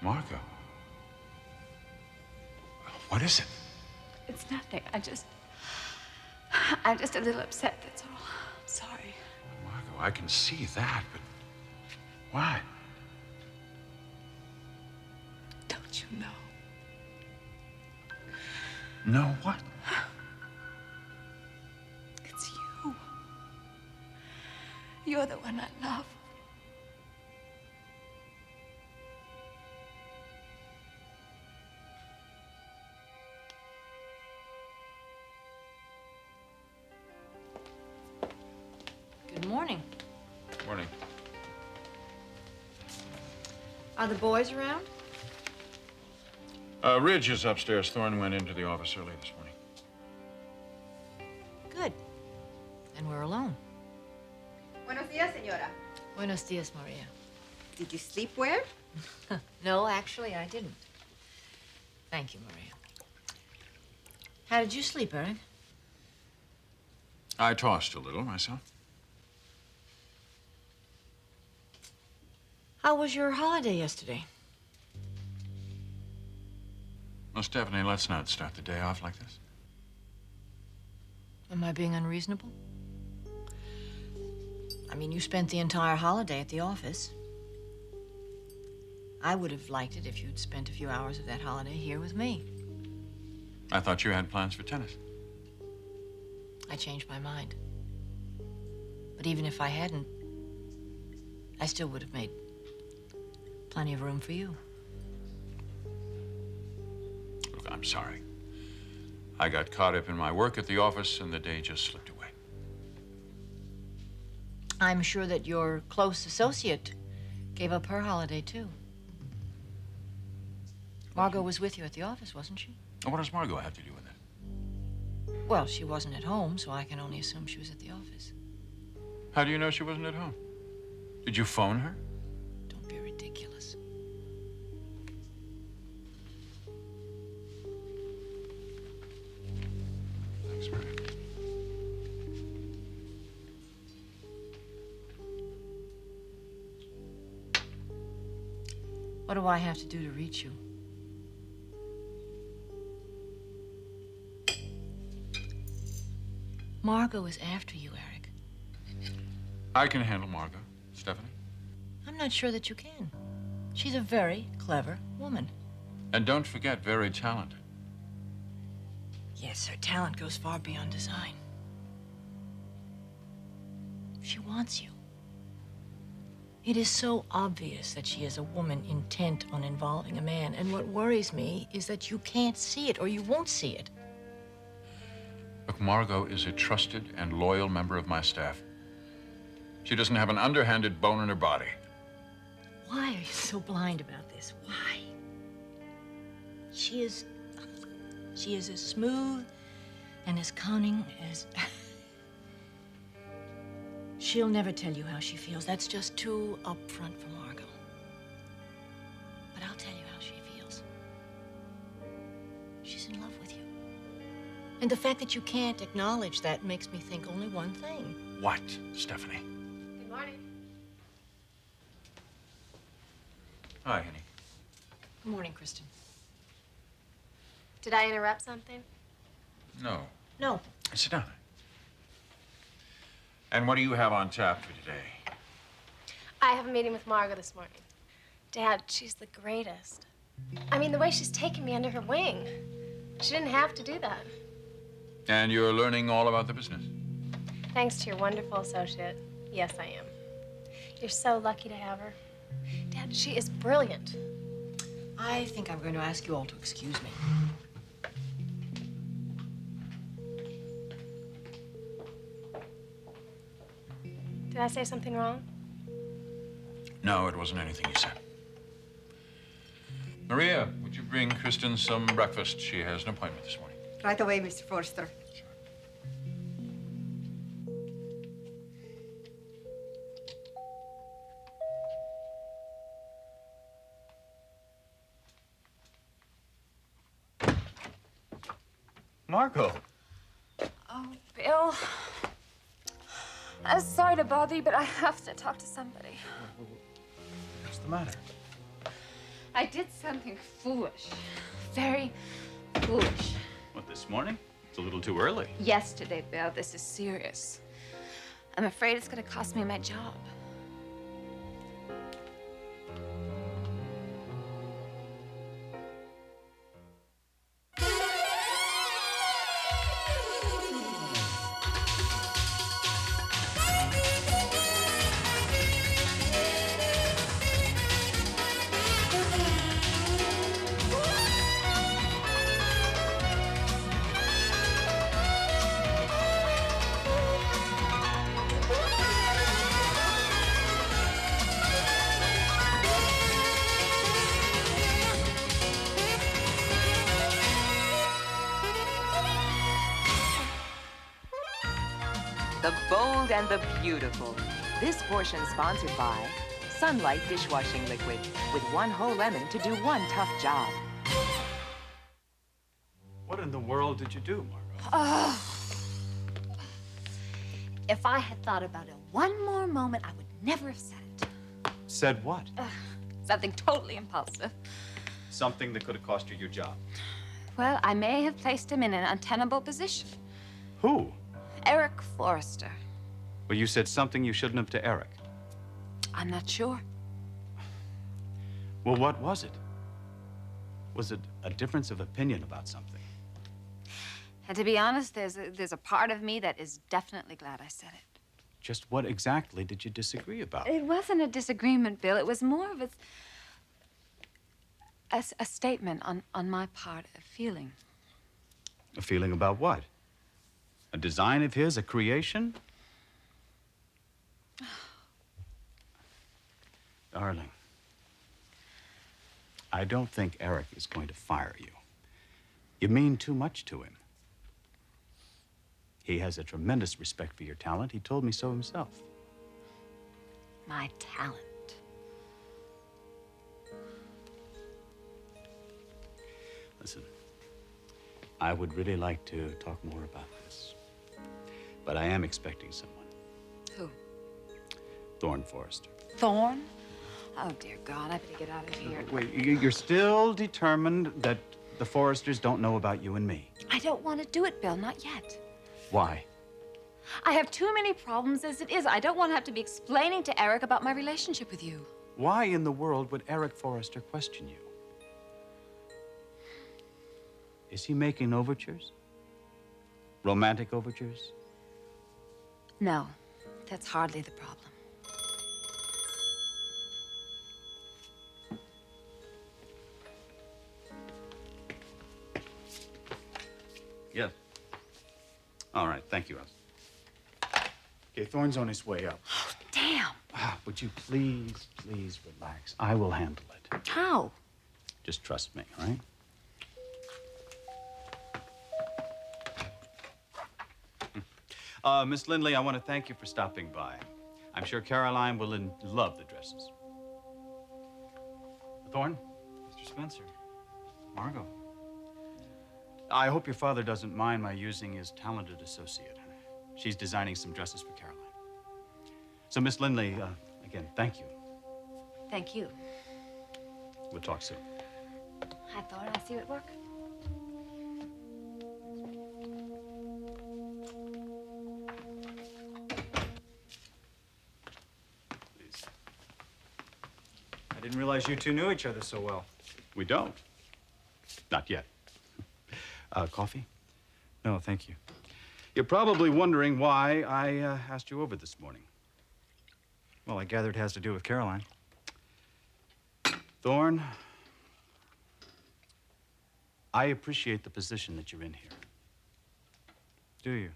Margo. What is it? It's nothing. I'm just a little upset, that's all. I'm sorry. Margo, I can see that, but why? Don't you know? No, what? It's you. You're the one I love. Good morning. Morning. Are the boys around? Ridge is upstairs. Thorne went into the office early this morning. Good. And we're alone. Buenos días, señora. Buenos dias, Maria. Did you sleep well? No, actually, I didn't. Thank you, Maria. How did you sleep, Eric? I tossed a little myself. How was your holiday yesterday? Well, Stephanie, let's not start the day off like this. Am I being unreasonable? I mean, you spent the entire holiday at the office. I would have liked it if you'd spent a few hours of that holiday here with me. I thought you had plans for tennis. I changed my mind. But even if I hadn't, I still would have made plenty of room for you. Look, I'm sorry. I got caught up in my work at the office and the day just slipped away. I'm sure that your close associate gave up her holiday, too. Margo was with you at the office, wasn't she? What does Margo have to do with it? Well, she wasn't at home, so I can only assume she was at the office. How do you know she wasn't at home? Did you phone her? Don't be ridiculous. Thanks, Maria. What do I have to do to reach you? Margo is after you, Eric. I can handle Margo, Stephanie. I'm not sure that you can. She's a very clever woman. And don't forget, very talented. Yes, her talent goes far beyond design. She wants you. It is so obvious that she is a woman intent on involving a man, and what worries me is that you can't see it, or you won't see it. Look, Margo is a trusted and loyal member of my staff. She doesn't have an underhanded bone in her body. Why are you so blind about this? Why? She is as smooth and as cunning as... She'll never tell you how she feels. That's just too upfront for Margo. But I'll tell you how she feels. She's in love with you. And the fact that you can't acknowledge that makes me think only one thing. What, Stephanie? Good morning. Hi, honey. Good morning, Kristen. Did I interrupt something? No. No. Sit down. And what do you have on tap for today? I have a meeting with Margo this morning. Dad, she's the greatest. I mean, the way she's taken me under her wing. She didn't have to do that. And you're learning all about the business? Thanks to your wonderful associate. Yes, I am. You're so lucky to have her. Dad, she is brilliant. I think I'm going to ask you all to excuse me. Did I say something wrong? No, it wasn't anything you said. Maria, would you bring Kristen some breakfast? She has an appointment this morning. Right away, Mr. Forster. Margo. Oh, Bill. I'm sorry to bother you, but I have to talk to somebody. What's the matter? I did something foolish. Very foolish. What, this morning? It's a little too early. Yesterday, Bill. This is serious. I'm afraid it's going to cost me my job. The bold and the beautiful. This portion sponsored by Sunlight Dishwashing Liquid, with one whole lemon to do one tough job. What in the world did you do, Margo? If I had thought about it one more moment, I would never have said it. Said what? Something totally impulsive. Something that could have cost you your job. Well, I may have placed him in an untenable position. Who? Eric Forrester. Well, you said something you shouldn't have to Eric. I'm not sure. Well, what was it? Was it a difference of opinion about something? And to be honest, there's a part of me that is definitely glad I said it. Just what exactly did you disagree about? It wasn't a disagreement, Bill. It was more of a statement on my part, a feeling. A feeling about what? A design of his, a creation? Darling, I don't think Eric is going to fire you. You mean too much to him. He has a tremendous respect for your talent. He told me so himself. My talent. Listen, I would really like to talk more about this. But I am expecting someone. Who? Thorne Forrester. Thorne? Oh, dear God, I better get out of here. Wait, you're still determined that the Forresters don't know about you and me? I don't want to do it, Bill, not yet. Why? I have too many problems as it is. I don't want to have to be explaining to Eric about my relationship with you. Why in the world would Eric Forrester question you? Is he making overtures? Romantic overtures? No, that's hardly the problem. Yes. All right, thank you, Alice. Okay, Thorne's on his way up. Damn. Would you please relax? I will handle it. How? Just trust me, all right? Miss Lindley, I want to thank you for stopping by. I'm sure Caroline will love the dresses. Thorne? Mr. Spencer. Margo. I hope your father doesn't mind my using his talented associate. She's designing some dresses for Caroline. So, Miss Lindley, again, thank you. Thank you. We'll talk soon. Hi, Thorne. I'll see you at work. Please. I didn't realize you two knew each other so well. We don't. Not yet. Coffee? No, thank you. You're probably wondering why I asked you over this morning. Well, I gather it has to do with Caroline. Thorne, I appreciate the position that you're in here. Do you?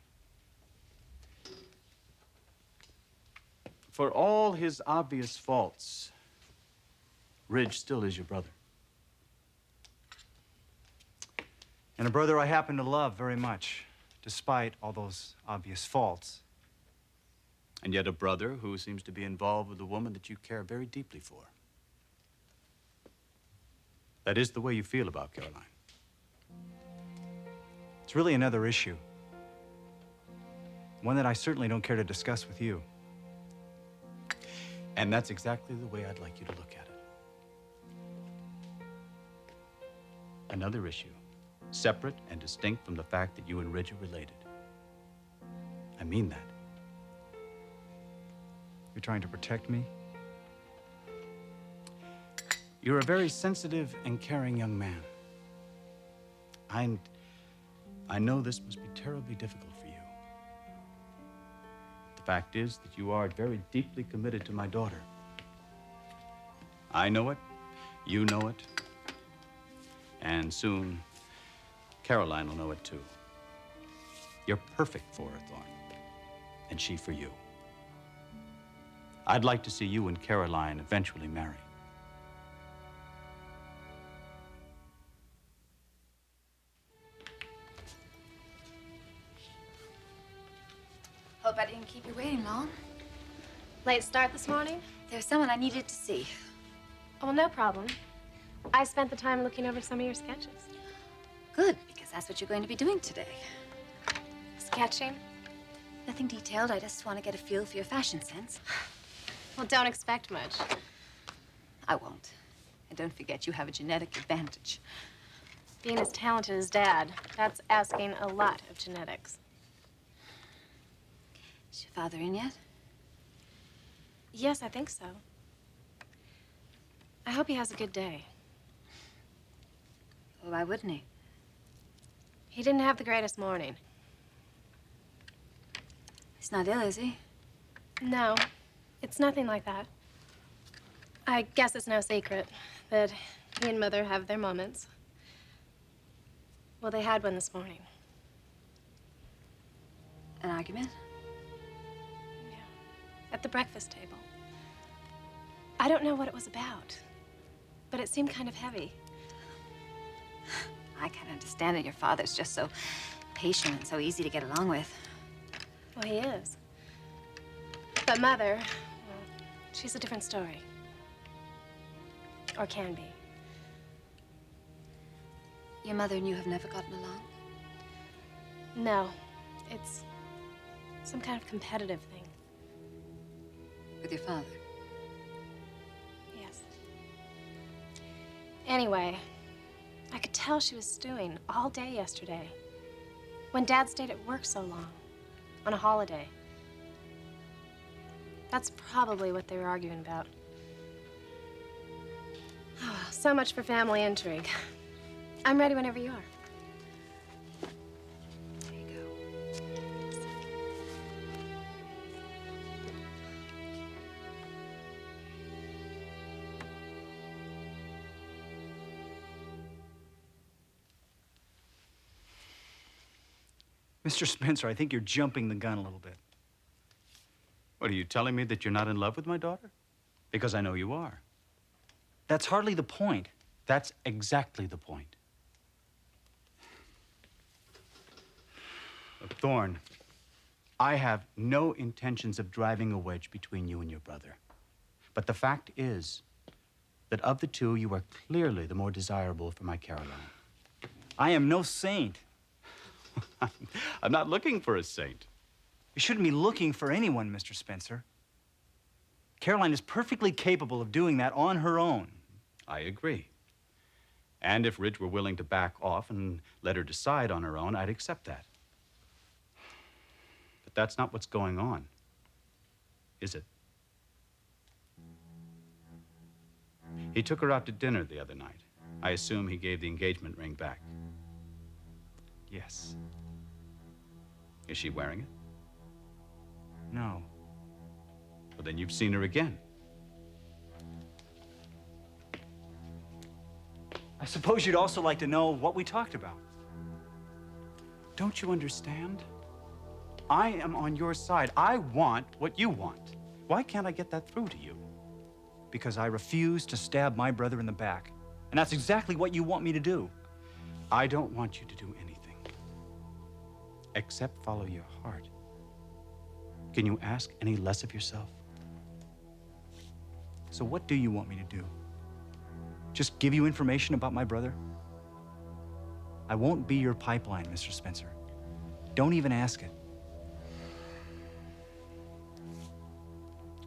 For all his obvious faults, Ridge still is your brother. And a brother I happen to love very much, despite all those obvious faults. And yet a brother who seems to be involved with a woman that you care very deeply for. That is the way you feel about Caroline. It's really another issue. One that I certainly don't care to discuss with you. And that's exactly the way I'd like you to look at it. another issue, separate and distinct from the fact that you and Ridge are related. I mean that. You're trying to protect me? You're a very sensitive and caring young man. I know this must be terribly difficult for you. The fact is that you are very deeply committed to my daughter. I know it, you know it, and soon Caroline will know it too. You're perfect for her, Thorne, and she for you. I'd like to see you and Caroline eventually marry. Hope I didn't keep you waiting long. Late start this morning? There's someone I needed to see. Oh, well, no problem. I spent the time looking over some of your sketches. Good, because that's what you're going to be doing today. Sketching? Nothing detailed. I just want to get a feel for your fashion sense. Well, don't expect much. I won't. And don't forget, you have a genetic advantage. Being as talented as Dad, that's asking a lot of genetics. Is your father in yet? Yes, I think so. I hope he has a good day. Well, why wouldn't he? He didn't have the greatest morning. He's not ill, is he? No, it's nothing like that. I guess it's no secret that he and Mother have their moments. Well, they had one this morning. An argument? At the breakfast table. I don't know what it was about, but it seemed kind of heavy. I can't understand it. Your father's just so patient and so easy to get along with. Well, he is. But Mother, well, she's a different story. Or can be. Your mother and you have never gotten along? No, it's some kind of competitive thing. With your father? Yes. Anyway, I could tell she was stewing all day yesterday. When Dad stayed at work so long, on a holiday. That's probably what they were arguing about. Oh, so much for family intrigue. I'm ready whenever you are. There you go. Mr. Spencer, I think you're jumping the gun a little bit. What, are you telling me that you're not in love with my daughter? Because I know you are. That's hardly the point. That's exactly the point. Look, Thorne, I have no intentions of driving a wedge between you and your brother. But the fact is that of the two, you are clearly the more desirable for my Caroline. I am no saint. I'm not looking for a saint. You shouldn't be looking for anyone, Mr. Spencer. Caroline is perfectly capable of doing that on her own. I agree. And if Ridge were willing to back off and let her decide on her own, I'd accept that. But that's not what's going on, is it? He took her out to dinner the other night. I assume he gave the engagement ring back. Yes. Is she wearing it? No. Well, then you've seen her again. I suppose you'd also like to know what we talked about. Don't you understand? I am on your side. I want what you want. Why can't I get that through to you? Because I refuse to stab my brother in the back. And that's exactly what you want me to do. I don't want you to do anything except follow your heart. Can you ask any less of yourself? So what do you want me to do? Just give you information about my brother? I won't be your pipeline, Mr. Spencer. Don't even ask it.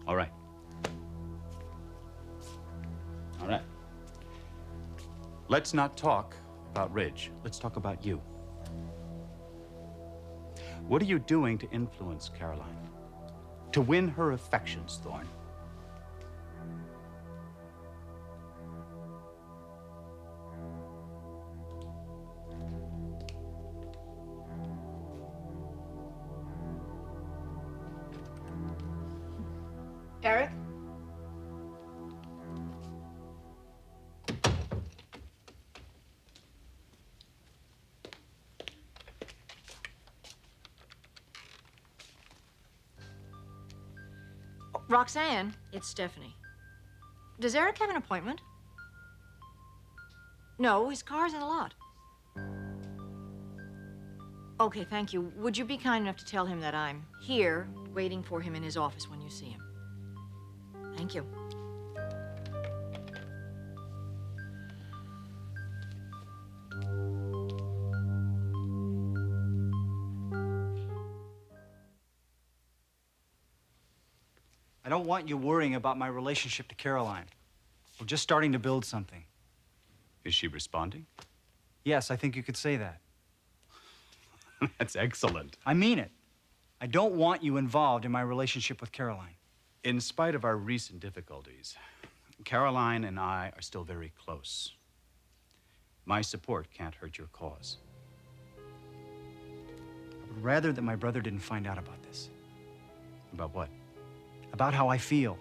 All right. All right. Let's not talk about Ridge. Let's talk about you. What are you doing to influence Caroline? To win her affections, Thorne? Eric? Roxanne, it's Stephanie. Does Eric have an appointment? No, his car's in the lot. Okay, thank you. Would you be kind enough to tell him that I'm here, waiting for him in his office when you see him? Thank you. I don't want you worrying about my relationship to Caroline. We're just starting to build something. Is she responding? Yes, I think you could say that. That's excellent. I mean it. I don't want you involved in my relationship with Caroline. In spite of our recent difficulties, Caroline and I are still very close. My support can't hurt your cause. I would rather that my brother didn't find out about this. About what? About how I feel.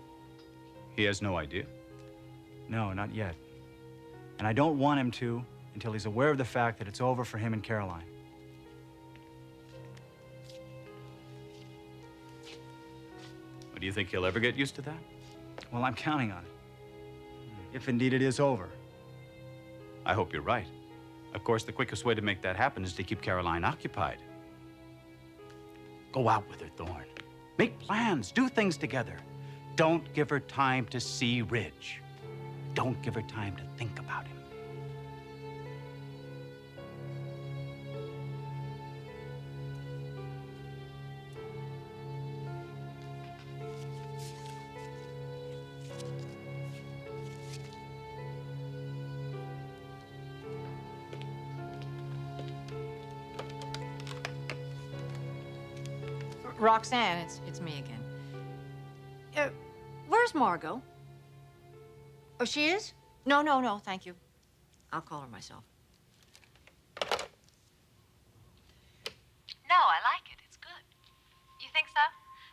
He has no idea? No, not yet. And I don't want him to until he's aware of the fact that it's over for him and Caroline. Do you think he'll ever get used to that? Well, I'm counting on it. If indeed it is over. I hope you're right. Of course, the quickest way to make that happen is to keep Caroline occupied. Go out with her, Thorne. Make plans, do things together. Don't give her time to see Ridge. Don't give her time to think about him. Roxanne, it's me again. Where's Margo? Oh, she is? No, thank you. I'll call her myself. No, I like it. It's good. You think so?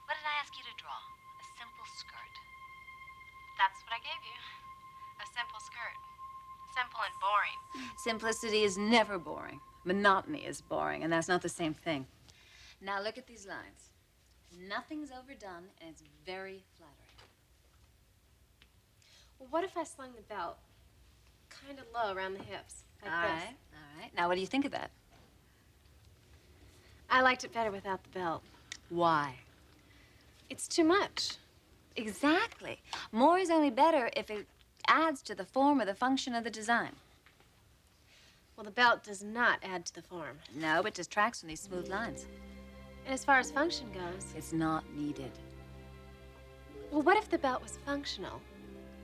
What did I ask you to draw? A simple skirt. That's what I gave you. A simple skirt. Simple and boring. Simplicity is never boring. Monotony is boring, and that's not the same thing. Now look at these lines. Nothing's overdone, and it's very flattering. Well, what if I slung the belt kind of low around the hips, like All this? right. Now, what do you think of that? I liked it better without the belt. Why? It's too much. Exactly. More is only better if it adds to the form or the function of the design. Well, the belt does not add to the form. No, it distracts from these smooth lines. And as far as function goes, It's not needed. well, what if the belt was functional,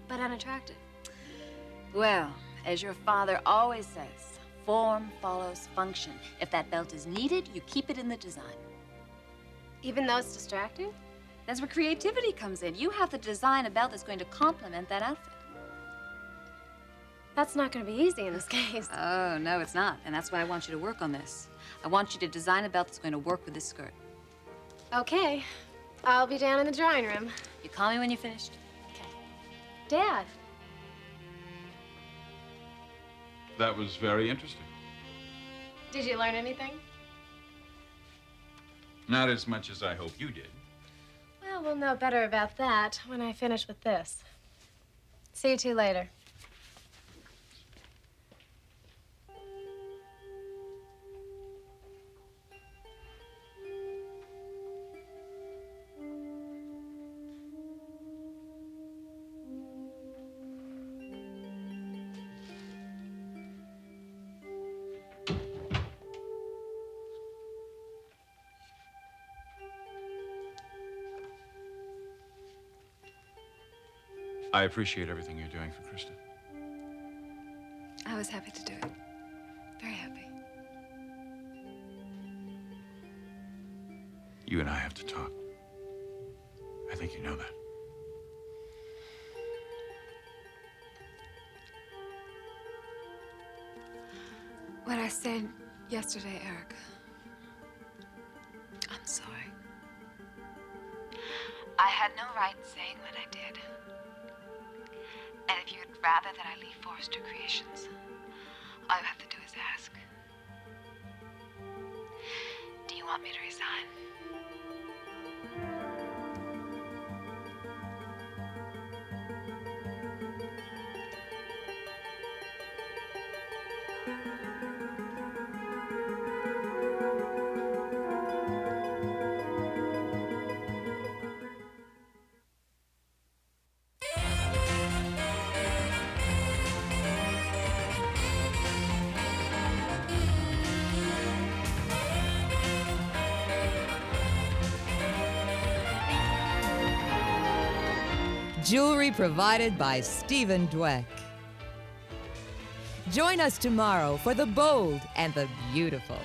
but unattractive? Well, as your father always says, form follows function. If that belt is needed, you keep it in the design. Even though it's distracting? That's where creativity comes in. You have to design a belt that's going to complement that outfit. That's not going to be easy in this case. Oh, no, it's not. And that's why I want you to work on this. I want you to design a belt that's going to work with this skirt. Okay. I'll be down in the drawing room. You call me when you're finished. Dad, That was very interesting. did you learn anything? Not as much as I hope you did. Well, we'll know better about that when I finish with this. See you two later. I appreciate everything you're doing for Krista. I was happy to do it. Very happy. You and I have to talk. I think you know that. What I said yesterday, Eric. I'm sorry. I had no right in saying what I did. And if you'd rather that I leave Forrester Creations, all you have to do is ask. Do you want me to resign? Jewelry provided by Stephen Dweck. Join us tomorrow for the bold and the beautiful.